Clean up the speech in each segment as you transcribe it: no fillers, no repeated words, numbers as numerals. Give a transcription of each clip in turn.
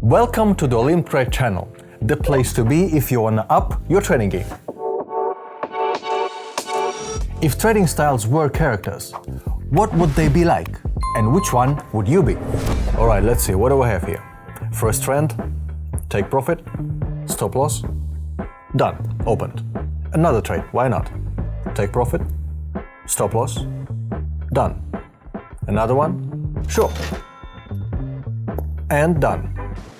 Welcome to the Olymp Trade channel, the place to be if you want to up your trading game. If trading styles were characters, what would they be like? And which one would you be? Alright, let's see, what do I have here? First trend, take profit, stop loss, done, opened. Another trade, why not? Take profit, stop loss, done. Another one, sure. And done.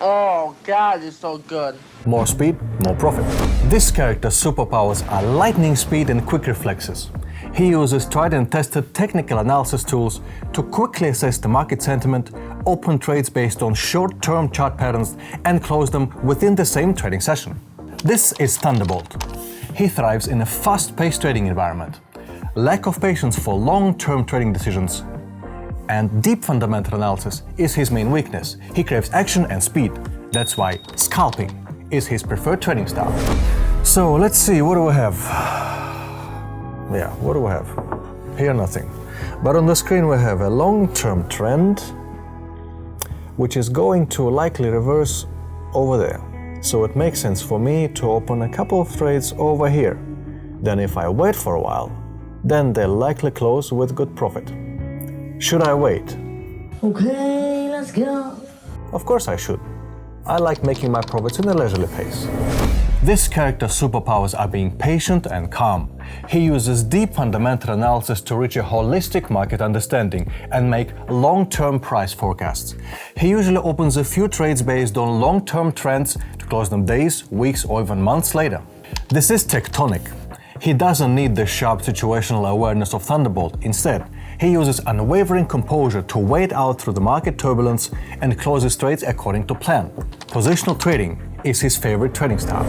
Oh God, it's so good. More speed, more profit. This character's superpowers are lightning speed and quick reflexes. He uses tried and tested technical analysis tools to quickly assess the market sentiment, open trades based on short-term chart patterns, and close them within the same trading session. This is Thunderbolt. He thrives in a fast-paced trading environment. Lack of patience for long-term trading decisions and deep fundamental analysis is his main weakness. He craves action and speed. That's why scalping is his preferred trading style. So let's see, what do I have? Yeah, what do I have? Here nothing. But on the screen we have a long-term trend which is going to likely reverse over there. So it makes sense for me to open a couple of trades over here. Then if I wait for a while, then they'll likely close with good profit. Should I wait? Okay, let's go. Of course I should. I like making my profits in a leisurely pace. This character's superpowers are being patient and calm. He uses deep fundamental analysis to reach a holistic market understanding and make long-term price forecasts. He usually opens a few trades based on long-term trends to close them days, weeks, or even months later. This is tectonic. He doesn't need the sharp situational awareness of Thunderbolt. Instead, he uses unwavering composure to wait out through the market turbulence and close his trades according to plan. Positional trading is his favorite trading style.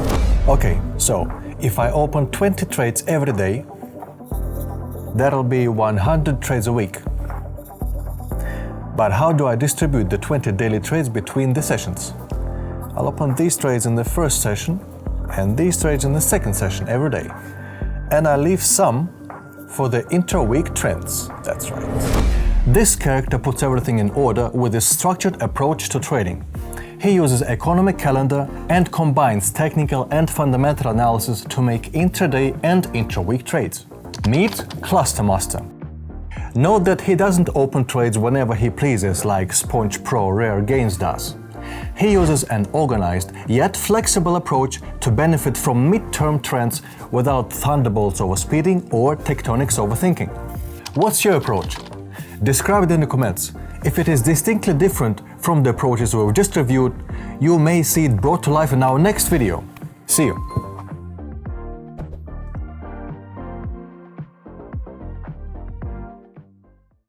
Okay, so if I open 20 trades every day, that'll be 100 trades a week. But how do I distribute the 20 daily trades between the sessions? I'll open these trades in the first session and these trades in the second session every day. And I leave some for the inter-week trends. That's right. This character puts everything in order with a structured approach to trading. He uses economic calendar and combines technical and fundamental analysis to make intraday and intra-week trades. Meet Cluster Master. Note that he doesn't open trades whenever he pleases like Sponge Pro Rare Gains does. He uses an organized yet flexible approach to benefit from mid-term trends without thunderbolts overspeeding or tectonics overthinking. What's your approach? Describe it in the comments. If it is distinctly different from the approaches we've just reviewed, you may see it brought to life in our next video. See you!